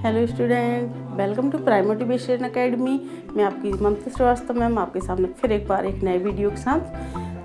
Hello student, welcome to prime motivation academy. मैं आपकी ममता Srivastava ma'am आपके सामने फिर एक बार एक नए वीडियो के साथ।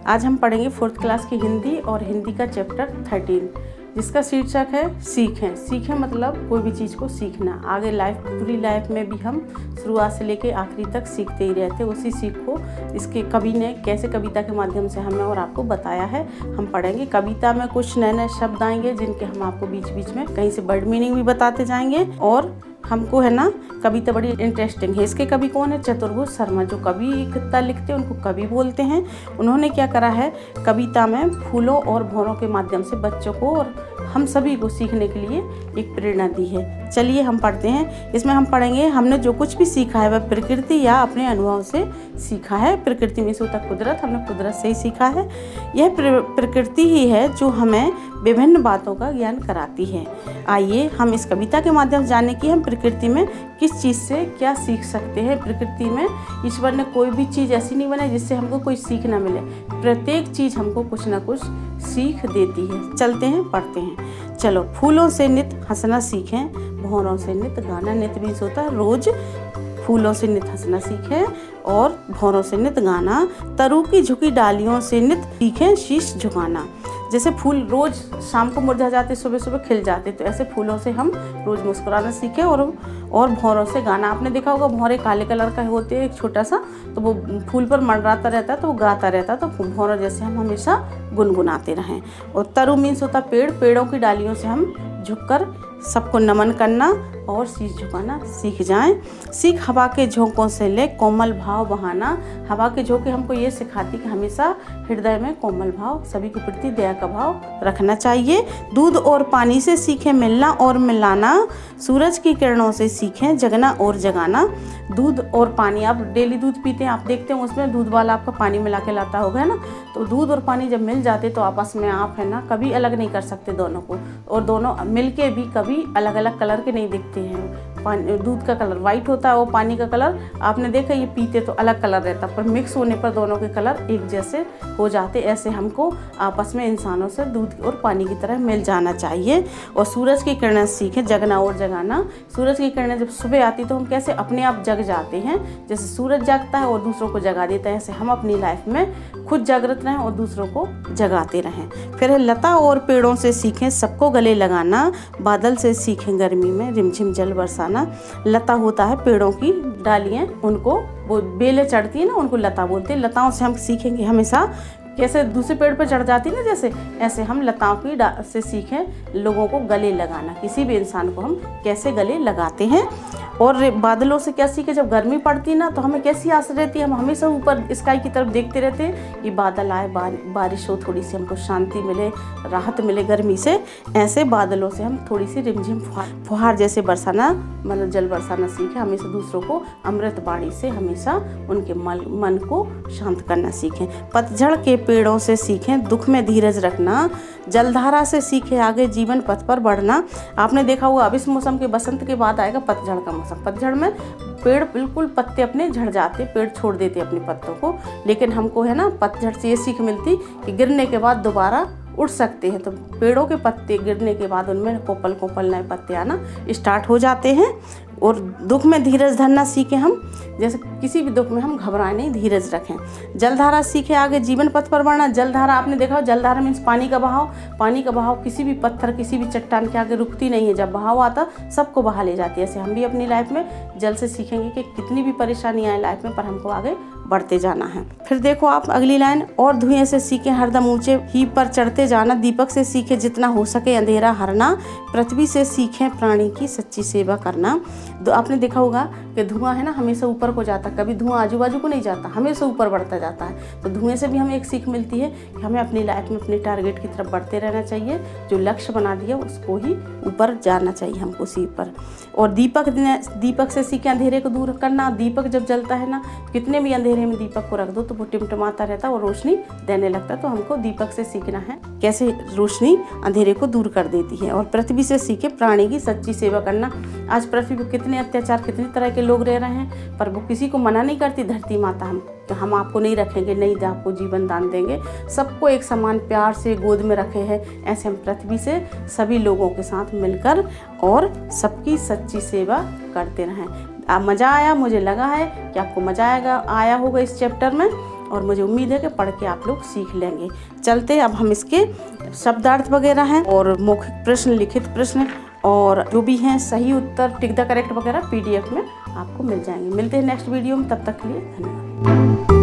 आज हम पढ़ेंगे 4th क्लास की हिंदी और हिंदी का चैप्टर 13, जिसका शीर्षक है सीखें। सीखें मतलब कोई भी चीज़ को सीखना। आगे पूरी लाइफ में भी हम शुरुआत से लेके आखिरी तक सीखते ही रहते। उसी सीख को इसके कवि ने कैसे कविता के माध्यम से हमें और आपको बताया है, हम पढ़ेंगे। कविता में कुछ नए नए शब्द आएंगे जिनके हम आपको बीच बीच में कहीं से वर्ड मीनिंग भी बताते जाएंगे। और हमको है ना, कविता बड़ी इंटरेस्टिंग है। इसके कवि कौन है? चतुर्भुज शर्मा। जो कवि कविता लिखते हैं उनको कवि बोलते हैं। उन्होंने क्या करा है, कविता में फूलों और भौरों के माध्यम से बच्चों को और हम सभी को सीखने के लिए एक प्रेरणा दी है। चलिए हम पढ़ते हैं। इसमें हम पढ़ेंगे हमने जो कुछ भी सीखा है वह प्रकृति या अपने अनुभव से सीखा है। प्रकृति में से होता कुदरत, हमने कुदरत से ही सीखा है। यह प्रकृति ही है जो हमें विभिन्न बातों का ज्ञान कराती है। आइए हम इस कविता के माध्यम से जाने कि हम प्रकृति में किस चीज़ से क्या सीख सकते हैं। प्रकृति में ईश्वर ने कोई भी चीज़ ऐसी नहीं बनाई जिससे हमको कोई सीख ना मिले। प्रत्येक चीज़ हमको कुछ ना कुछ सीख देती है। चलते हैं, पढ़ते हैं। चलो। फूलों से नित हंसना सीखें, भौरों से नित गाना। नित भी होता है रोज। फूलों से नित हंसना सीखें और भौरों से नित गाना। तरु की झुकी डालियों से नित सीखें शीश झुकाना। जैसे फूल रोज शाम को मुरझा जाते, सुबह सुबह खिल जाते, तो ऐसे फूलों से हम रोज मुस्कुराना सीखें। और भौरों से गाना। आपने देखा होगा भौरे काले कलर का होते हैं, एक छोटा सा, तो वो फूल पर मंडराता रहता है तो वो गाता रहता है। तो भौरों जैसे हम हमेशा गुनगुनाते रहें। और तरु मीन्स होता पेड़। पेड़ों की डालियों से हम झुककर सबको नमन करना और शीश झुकाना सीख जाएं। सीख हवा के झोंकों से ले कोमल भाव बहाना। हवा के झोंके हमको ये सिखाती कि हमेशा हृदय में कोमल भाव, सभी के प्रति दया का भाव रखना चाहिए। दूध और पानी से सीखें मिलना और मिलाना। सूरज की किरणों से सीखें जगना और जगाना। दूध और पानी, आप डेली दूध पीते हैं, आप देखते हैं उसमें दूध वाला आपका पानी मिला के लाता होगा, है ना। तो दूध और पानी जब मिल जाते तो आपस में आप है ना कभी अलग नहीं कर सकते दोनों को। और दोनों मिलके भी कभी अलग अलग कलर के नहीं दिखते हैं। दूध का कलर वाइट होता है और पानी का कलर आपने देखा, ये पीते तो अलग कलर रहता है, पर मिक्स होने पर दोनों के कलर एक जैसे हो जाते। ऐसे हमको आपस में इंसानों से दूध और पानी की तरह मिल जाना चाहिए। और सूरज की किरणें सीखें जगना और जगाना। सूरज की किरणें जब सुबह आती तो हम कैसे अपने आप जग जाते हैं। जैसे सूरज जागता है और दूसरों को जगा देता है, ऐसे हम अपनी लाइफ में खुद जागृत रहें और दूसरों को जगाते रहें। फिर है लता और पेड़ों से सीखें सबको गले लगाना। बादल से सीखें गर्मी में रिमझिम जल बरसाना। लता होता है पेड़ों की डालियाँ, उनको वो बेलें चढ़ती है ना, उनको लता बोलते हैं। लताओं से हम सीखेंगे हमेशा कैसे दूसरे पेड़ पर चढ़ जाती है ना, जैसे ऐसे हम लताओं की से सीखें लोगों को गले लगाना। किसी भी इंसान को हम कैसे गले लगाते हैं। और बादलों से क्या सीखे, जब गर्मी पड़ती ना तो हमें कैसी आस रहती है, हम हमेशा ऊपर स्काई की तरफ देखते रहते हैं कि बादल आए, बारिश हो, थोड़ी सी हमको शांति मिले, राहत मिले गर्मी से। ऐसे बादलों से हम थोड़ी सी रिमझिम फुहार जैसे बरसाना, मतलब जल बरसाना सीखे। हमेशा दूसरों को अमृत बाणी से हमेशा उनके मन को शांत करना सीखें। पतझड़ के पेड़ों से सीखें दुख में धीरज रखना। जलधारा से सीखे आगे जीवन पथ पर बढ़ना। आपने देखा होगा अब इस मौसम के बसंत के बाद आएगा पतझड़ का मौसम। पतझड़ में पेड़ बिल्कुल पत्ते अपने झड़ जाते, पेड़ छोड़ देते अपने पत्तों को। लेकिन हमको है ना पतझड़ से ये सीख मिलती कि गिरने के बाद दोबारा उड़ सकते हैं। तो पेड़ों के पत्ते गिरने के बाद उनमें कोपल कोपल नए पत्ते आना स्टार्ट हो जाते हैं। और दुख में धीरज धरना सीखें हम, जैसे किसी भी दुख में हम घबराएं नहीं, धीरज रखें। जलधारा सीखे आगे जीवन पथ पर बढ़ना। जलधारा आपने देखा हो, जलधारा मीन्स पानी का बहाव। पानी का बहाव किसी भी पत्थर, किसी भी चट्टान के आगे रुकती नहीं है। जब बहाव आता सबको बहा ले जाती है। ऐसे हम भी अपनी लाइफ में जल से सीखेंगे कि कितनी भी परेशानी आए लाइफ में, पर हमको आगे बढ़ते जाना है। फिर देखो आप अगली लाइन, और धुएं से सीखे हरदम ऊंचे ही पर चढ़ते जाना। दीपक से सीखे जितना हो सके अंधेरा हरना। पृथ्वी से सीखें प्राणी की सच्ची सेवा करना। आपने देखा होगा कि धुआं है ना हमेशा ऊपर को जाता, कभी धुआं आजू बाजू को नहीं जाता, हमेशा ऊपर बढ़ता जाता है। तो धुएं से भी हमें एक सीख मिलती है कि हमें अपनी लाइफ में अपने टारगेट की तरफ बढ़ते रहना चाहिए। जो लक्ष्य बना दिया उसको ही ऊपर जाना चाहिए हमको, उसी पर। और दीपक से सीखे अंधेरे को दूर करना। दीपक जब जलता है ना, कितने भी अंधेरे में दीपक को रख दो तो वो टिमटिमाता रहता है और रोशनी देने लगता है। तो हमको दीपक से सीखना है कैसे रोशनी अंधेरे को दूर कर देती है। और पृथ्वी से सीखे प्राणी की सच्ची सेवा करना। आज पृथ्वी पर कितने अत्याचार, कितनी तरह के लोग रह रहे हैं, पर वो किसी को मना नहीं करती धरती माता। हम सकते हैं। हम आपको नहीं रखेंगे, नहीं आपको जीवन दान देंगे, सबको एक समान प्यार से गोद में रखे हैं। ऐसे हम पृथ्वी से सभी लोगों के साथ मिलकर और सबकी सच्ची सेवा करते रहें। मज़ा आया, मुझे लगा है कि आपको मज़ा आया होगा इस चैप्टर में, और मुझे उम्मीद है कि पढ़ के आप लोग सीख लेंगे। चलते अब हम इसके शब्दार्थ वगैरह हैं और मौखिक प्रश्न, लिखित प्रश्न और जो भी हैं सही उत्तर, टिक द करेक्ट वगैरह PDF में आपको मिल जाएंगे। मिलते हैं नेक्स्ट वीडियो में, तब तक के लिए धन्यवाद।